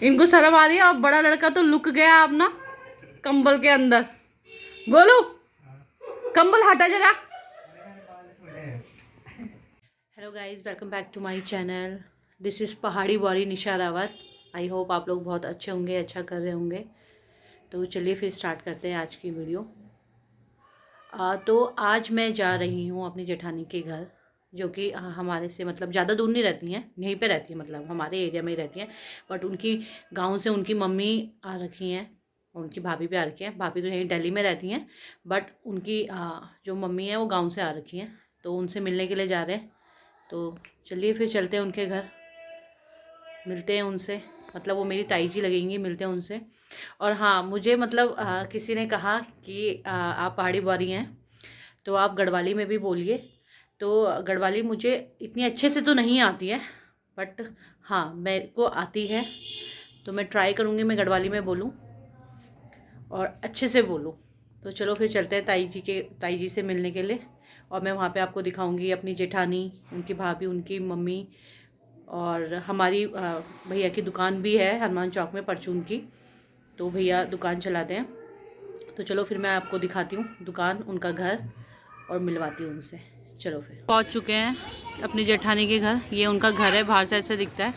इनको शर्म आ रही है और बड़ा लड़का तो लुक गया अपना कंबल के अंदर। गोलू कंबल हटा जरा। Hello guys, welcome back to my channel. This is पहाड़ी बॉडी निशा रावत। आई होप आप लोग बहुत अच्छे होंगे, अच्छा कर रहे होंगे। तो चलिए फिर स्टार्ट करते हैं आज की वीडियो। तो आज मैं जा रही हूँ अपनी जेठानी के घर, जो कि हमारे से मतलब ज़्यादा दूर नहीं रहती हैं, यहीं पे रहती है, मतलब हमारे एरिया में ही रहती हैं। बट उनकी गांव से उनकी मम्मी आ रखी हैं, उनकी भाभी भी आ रखी हैं। भाभी तो यहीं दिल्ली में रहती हैं, बट उनकी जो मम्मी है वो गांव से आ रखी हैं, तो उनसे मिलने के लिए जा रहे हैं। तो चलिए फिर चलते हैं उनके घर, मिलते हैं उनसे। मतलब वो मेरी ताई जी लगेंगी, मिलते हैं उनसे। और हाँ, मुझे मतलब किसी ने कहा कि आप पहाड़ी बुआरी हैं तो आप गढ़वाली में भी बोलिए। तो गढ़वाली मुझे इतनी अच्छे से तो नहीं आती है, बट हाँ मेरे को आती है। तो मैं ट्राई करूँगी मैं गढ़वाली में बोलूँ और अच्छे से बोलूँ। तो चलो फिर चलते हैं ताई जी से मिलने के लिए। और मैं वहाँ पे आपको दिखाऊंगी अपनी जेठानी, उनकी भाभी, उनकी मम्मी। और हमारी भैया की दुकान भी है हनुमान चौक में परचून की, तो भैया दुकान चलाते हैं। तो चलो फिर मैं आपको दिखाती हूँ दुकान, उनका घर, और मिलवाती हूँ उनसे। चलो फिर पहुँच चुके हैं अपनी जेठानी के घर। ये उनका घर है, बाहर से ऐसे दिखता है।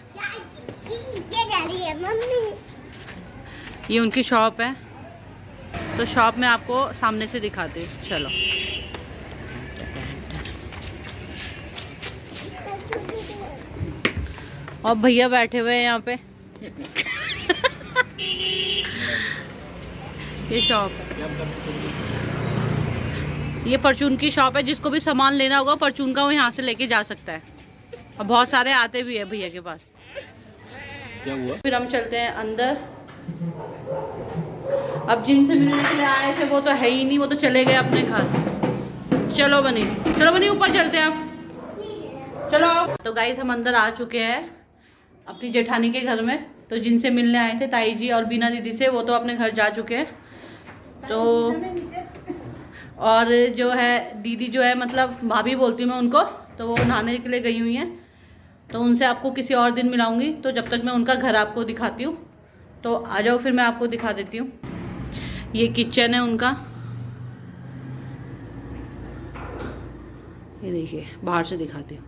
ये उनकी शॉप है, तो शॉप में आपको सामने से दिखाती हूँ। चलो और भैया बैठे हुए हैं यहाँ पे। ये शॉप है, ये परचून की शॉप है। जिसको भी सामान लेना होगा परचून का, वो यहाँ से लेके जा सकता है। और बहुत सारे आते भी है भैया के पास। क्या हुआ? फिर हम चलते हैं अंदर। अब जिनसे मिलने के लिए आए थे वो तो है ही नहीं, वो तो चले गए अपने घर। चलो बनी ऊपर चलते हैं अब। चलो तो गाइस, हम अंदर आ चुके हैं अपनी जेठानी के घर में। तो जिनसे मिलने आए थे ताई जी और बीना दीदी से, वो तो अपने घर जा चुके हैं। तो और जो है दीदी जो है, मतलब भाभी बोलती हूँ मैं उनको, तो वो नहाने के लिए गई हुई हैं। तो उनसे आपको किसी और दिन मिलाऊंगी। तो जब तक मैं उनका घर आपको दिखाती हूँ, तो आ जाओ फिर मैं आपको दिखा देती हूँ। ये किचन है उनका, ये देखिए, बाहर से दिखाती हूँ।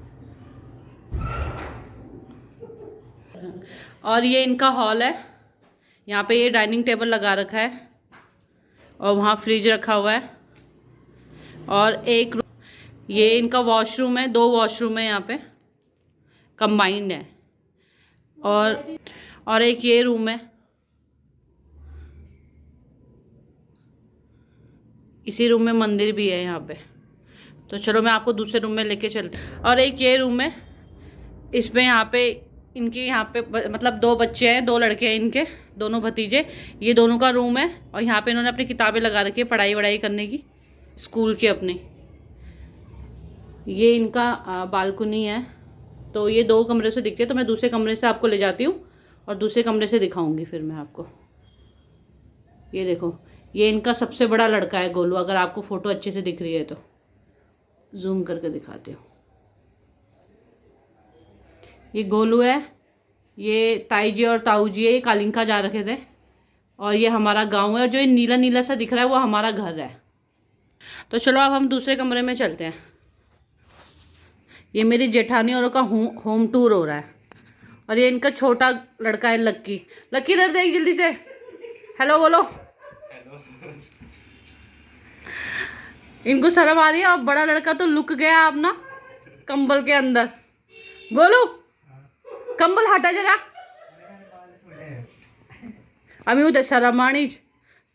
और ये इनका हॉल है। यहाँ पे ये डाइनिंग टेबल लगा रखा है और वहाँ फ्रिज रखा हुआ है। और एक ये इनका वॉशरूम है, 2 वॉशरूम है यहाँ पे, कंबाइंड है। और एक ये रूम है, इसी रूम में मंदिर भी है यहाँ पे। तो चलो मैं आपको दूसरे रूम में लेके चलती हूँ। और एक ये रूम है, इसमें यहाँ पे इनके यहाँ पे मतलब 2 बच्चे हैं, 2 लड़के हैं इनके, दोनों भतीजे। ये दोनों का रूम है और यहाँ पे इन्होंने अपनी किताबें लगा रखी है पढ़ाई वढ़ाई करने की, स्कूल की अपनी। ये इनका बालकनी है। तो ये 2 कमरे से दिखते हैं, तो मैं दूसरे कमरे से आपको ले जाती हूँ और दूसरे कमरे से दिखाऊंगी फिर मैं आपको। ये देखो, ये इनका सबसे बड़ा लड़का है गोलू, अगर आपको फ़ोटो अच्छे से दिख रही है तो जूम करके दिखाती हूँ। ये गोलू है, ये ताई जी और ताऊ जी है, ये कालिंका जा रखे थे। और ये हमारा गांव है, और जो ये नीला नीला सा दिख रहा है वो हमारा घर है। तो चलो अब हम दूसरे कमरे में चलते हैं। ये मेरी जेठानी और का होम टूर हो रहा है। और ये इनका छोटा लड़का है लक्की। लक्की इधर देख जल्दी से, हेलो बोलो। इनको शर्म आ रही है और बड़ा लड़का तो लुक गया अपना कंबल के अंदर। गोलू कंबल हटा जरा, अभी उधर शर्म आनी।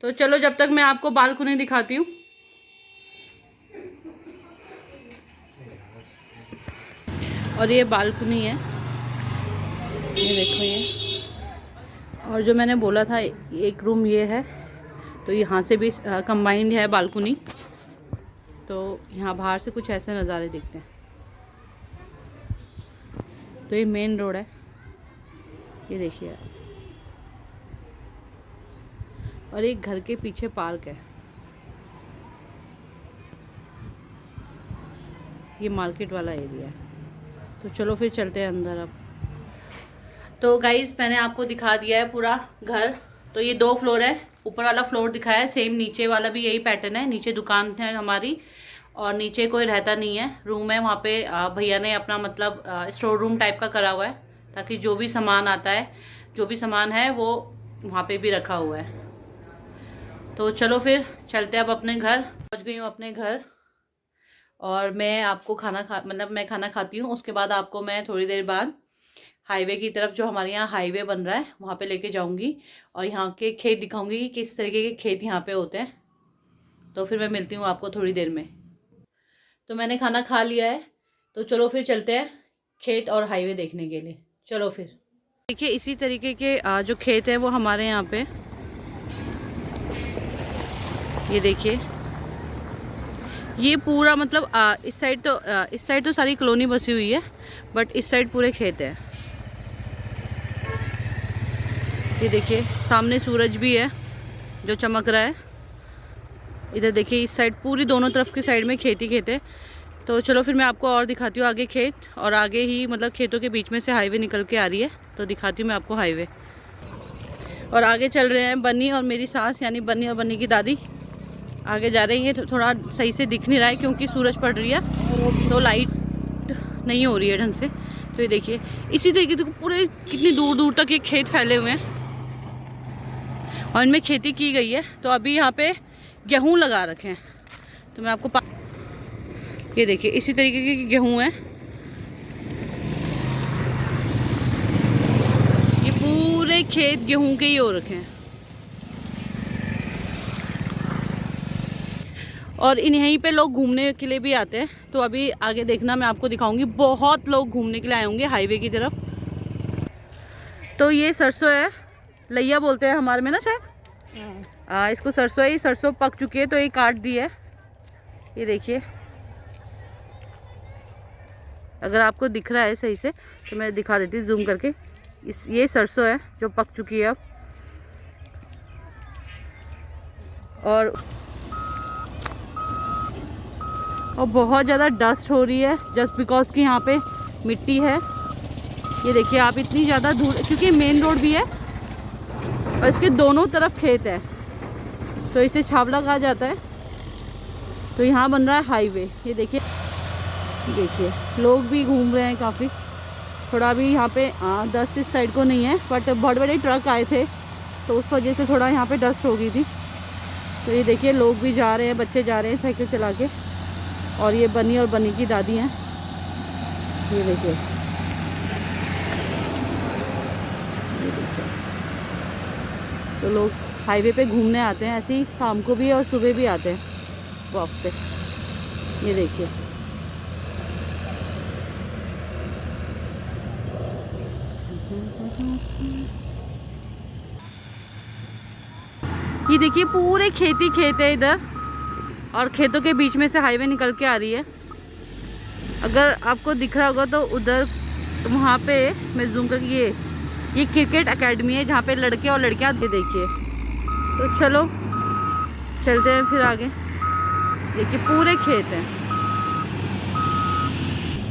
तो चलो जब तक मैं आपको बालकनी दिखाती हूँ। और ये बालकनी है, ये देखो ये। और जो मैंने बोला था एक रूम ये है, तो यहाँ से भी कंबाइंड है बालकनी। तो यहाँ बाहर से कुछ ऐसे नज़ारे दिखते हैं। तो ये मेन रोड है, ये देखिए। और एक घर के पीछे पार्क है। ये मार्केट वाला एरिया है। तो चलो फिर चलते हैं अंदर अब। तो गाइज मैंने आपको दिखा दिया है पूरा घर। तो ये 2 फ्लोर है, ऊपर वाला फ्लोर दिखाया है, सेम नीचे वाला भी यही पैटर्न है। नीचे दुकान है हमारी और नीचे कोई रहता नहीं है, रूम है वहाँ पे। भैया ने अपना मतलब स्टोर रूम टाइप का करा हुआ है, ताकि जो भी सामान आता है, जो भी सामान है वो वहाँ पे भी रखा हुआ है। तो चलो फिर चलते हैं अब अपने घर। पहुँच गई हूँ अपने घर और मैं आपको मैं खाना खाती हूँ, उसके बाद आपको मैं थोड़ी देर बाद हाईवे की तरफ, जो हमारे यहाँ हाईवे बन रहा है वहाँ पे लेके जाऊँगी और यहाँ के खेत दिखाऊँगी कि किस तरीके के खेत यहाँ पे होते हैं। तो फिर मैं मिलती हूँ आपको थोड़ी देर में। तो मैंने खाना खा लिया है, तो चलो फिर चलते हैं खेत और हाईवे देखने के लिए। चलो फिर। देखिए इसी तरीके के जो खेत है वो हमारे यहाँ पे, ये देखिए ये पूरा मतलब इस साइड तो सारी कॉलोनी बसी हुई है, बट इस साइड पूरे खेत है। ये देखिए सामने सूरज भी है जो चमक रहा है। इधर देखिए इस साइड पूरी दोनों तरफ की साइड में खेती खेत है। तो चलो फिर मैं आपको और दिखाती हूँ आगे खेत, और आगे ही मतलब खेतों के बीच में से हाईवे निकल के आ रही है, तो दिखाती हूँ मैं आपको हाईवे। और आगे चल रहे हैं बन्नी और मेरी सास, यानी बन्नी और बन्नी की दादी आगे जा रही है। थोड़ा सही से दिख नहीं रहा है क्योंकि सूरज पड़ रही है, तो लाइट नहीं हो रही है ढंग से। तो ये देखिए इसी तरीके से पूरे कितनी दूर दूर तक ये खेत फैले हुए हैं और इनमें खेती की गई है। तो अभी यहाँ पे गेहूँ लगा रखे हैं, तो मैं आपको ये देखिए इसी तरीके के गेहूँ हैं। ये पूरे खेत गेहूँ के ही हो रखे हैं और यहीं पे लोग घूमने के लिए भी आते हैं। तो अभी आगे देखना, मैं आपको दिखाऊंगी। बहुत लोग घूमने के लिए आए होंगे हाईवे की तरफ। तो ये सरसों है, लैया बोलते हैं हमारे में ना शायद। इसको सरसों है, सरसों पक चुकी है तो ये काट दी है। ये देखिए अगर आपको दिख रहा है सही से तो मैं दिखा देती हूँ जूम करके। ये सरसों है जो पक चुकी है अब। और बहुत ज़्यादा डस्ट हो रही है जस्ट बिकॉज कि यहाँ पे मिट्टी है। ये देखिए आप इतनी ज़्यादा धूल, क्योंकि मेन रोड भी है और इसके दोनों तरफ खेत है, तो इसे छावला कहा जाता है। तो यहाँ बन रहा है हाईवे। ये देखिए लोग भी घूम रहे हैं काफ़ी। थोड़ा भी यहाँ पे डस्ट इस साइड को नहीं है, बट बहुत बड़े ट्रक आए थे तो उस वजह से थोड़ा यहाँ पे डस्ट हो गई थी। तो ये देखिए लोग भी जा रहे हैं, बच्चे जा रहे हैं साइकिल चला के। और ये बनी और बनी की दादी हैं। ये देखिए तो लोग हाईवे पे घूमने आते हैं, ऐसे ही शाम को भी और सुबह भी आते हैं वॉक पे। ये देखिए पूरे खेती खेत है इधर, और खेतों के बीच में से हाईवे निकल के आ रही है। अगर आपको दिख रहा होगा तो उधर, तो वहाँ पे मैं जूम करके, ये क्रिकेट एकेडमी है जहाँ पे लड़के और लड़कियाँ, देखिए। तो चलो चलते हैं फिर आगे। देखिए पूरे खेत हैं।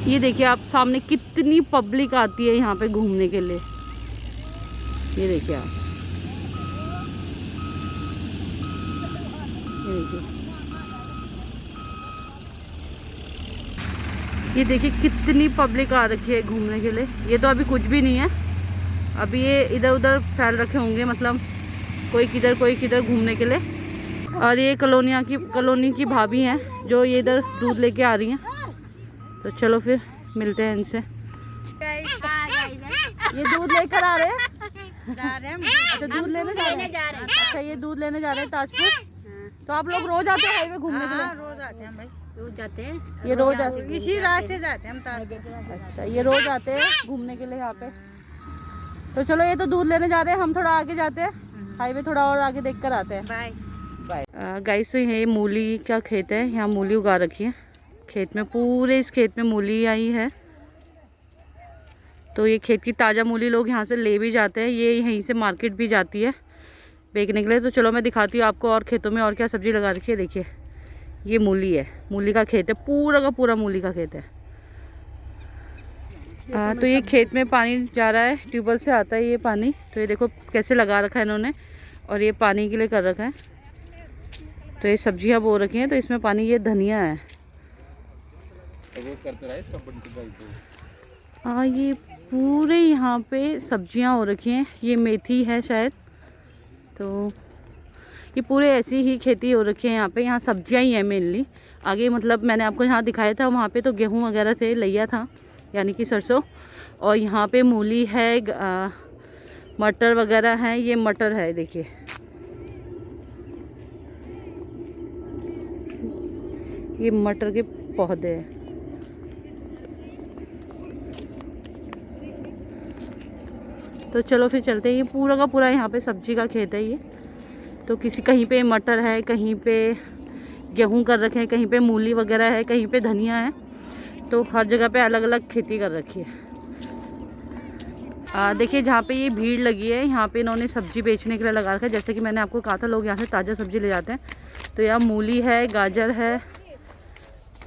ये देखिए आप सामने कितनी पब्लिक आती है यहाँ पे घूमने के लिए। ये देखिए आप, ये देखिए कितनी पब्लिक आ रखी है घूमने के लिए। ये तो अभी कुछ भी नहीं है, अभी ये इधर उधर फैल रखे होंगे, मतलब कोई किधर घूमने के लिए। और ये कॉलोनी की भाभी हैं जो ये इधर दूध लेके आ रही हैं। तो चलो फिर मिलते हैं इनसे। ये दूध लेकर आ रहे हैं, अच्छा दूध लेने जा रहे हैं। अच्छा ये दूध लेने जा रहे हैं ताजपुर। तो आप लोग रोज आते हैं हाईवे घूमने के लिए? रोज आते हैं भाई, रोज जाते हैं। ये रोज इसी रास्ते जाते हैं हम। अच्छा ये रोज आते हैं घूमने के लिए यहाँ पे। तो चलो ये तो दूध लेने जा रहे हैं, हम थोड़ा आगे जाते हैं, हाईवे थोड़ा और आगे देख कर आते हैं। Bye bye. गाइस तो ये मूली का खेत है, यहाँ मूली उगा रखी है खेत में। पूरे इस खेत में मूली आई है। तो ये खेत की ताज़ा मूली लोग यहाँ से ले भी जाते हैं, ये यहीं से मार्केट भी जाती है बेचने के लिए। तो चलो मैं दिखाती हूँ आपको और खेतों में और क्या सब्जी लगा रखी है। देखिए ये मूली है, मूली का खेत है, पूरा का पूरा मूली का खेत है। तो ये खेत में पानी जा रहा है, ट्यूबवेल से आता है ये पानी। तो ये देखो कैसे लगा रखा है इन्होंने, और ये पानी के लिए कर रखा है। तो ये सब्जियां बो रखी हैं, तो इसमें पानी, ये धनिया है। ये पूरे यहाँ पे सब्जियां हो रखी हैं। ये मेथी है शायद, तो ये पूरे ऐसी ही खेती हो रखी है यहाँ पे। यहाँ सब्जियां ही है मेनली। आगे मतलब मैंने आपको यहाँ दिखाया था, वहाँ पे तो गेहूँ वगैरह थे, लैया था यानी कि सरसों। और यहाँ पे मूली है, मटर वगैरह है। ये मटर है, देखिए ये मटर के पौधे हैं। तो चलो फिर चलते हैं। ये पूरा का पूरा यहाँ पे सब्जी का खेत है ये। तो किसी कहीं पे मटर है, कहीं पे गेहूं कर रखे हैं, कहीं पे मूली वगैरह है, कहीं पे धनिया है। तो हर जगह पे अलग अलग खेती कर रखी है। देखिए जहाँ पे ये भीड़ लगी है, यहाँ पे इन्होंने सब्जी बेचने के लिए लगा रखा है। जैसे कि मैंने आपको कहा था, लोग यहाँ से ताज़ा सब्जी ले जाते हैं। तो यहाँ मूली है, गाजर है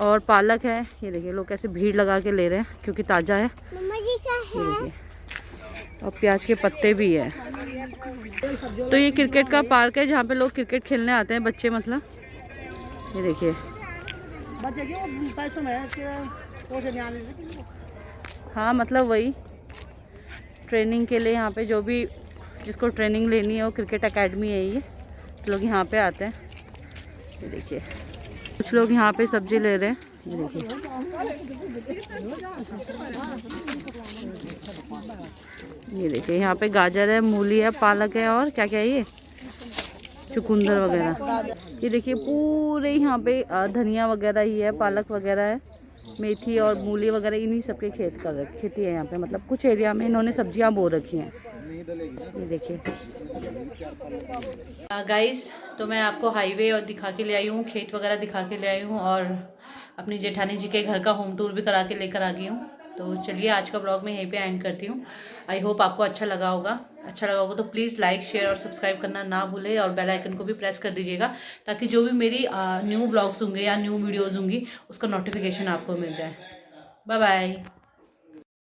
और पालक है। ये देखिए लोग कैसे भीड़ लगा के ले रहे हैं क्योंकि ताज़ा है। ये देखिए, और प्याज के पत्ते भी है। तो ये क्रिकेट का पार्क है जहाँ पे लोग क्रिकेट खेलने आते हैं, बच्चे मतलब। ये देखिए, हाँ मतलब वही ट्रेनिंग के लिए यहाँ पे जो भी जिसको ट्रेनिंग लेनी है, वो क्रिकेट एकेडमी है ये। तो लोग यहाँ पे आते हैं। ये देखिए कुछ लोग यहाँ पे सब्जी ले रहे हैं। ये देखिए, ये देखिए यहाँ पे गाजर है, मूली है, पालक है और क्या क्या है ये, चुकंदर वगैरह। ये देखिए पूरे यहाँ पे धनिया वगैरह ही है, पालक वगैरह है, मेथी और मूली वगैरह, इन्हीं सब के खेती है यहाँ पे। मतलब कुछ एरिया में इन्होंने सब्जियाँ बो रखी हैं। ये देखिए गाइस, तो मैं आपको हाईवे और दिखा के ले आई हूँ, खेत वगैरह दिखा के ले आई हूँ, और अपनी जेठानी जी के घर का होम टूर भी करा के लेकर आ गई हूँ। तो चलिए आज का ब्लॉग मैं यहीं पे एंड करती हूँ। आई होप आपको अच्छा लगा होगा। अच्छा लगा होगा तो प्लीज़ लाइक, शेयर और सब्सक्राइब करना ना भूलें, और बेल आइकन को भी प्रेस कर दीजिएगा, ताकि जो भी मेरी न्यू ब्लॉग्स होंगे या न्यू वीडियोज़ होंगी उसका नोटिफिकेशन आपको मिल जाए। Bye bye.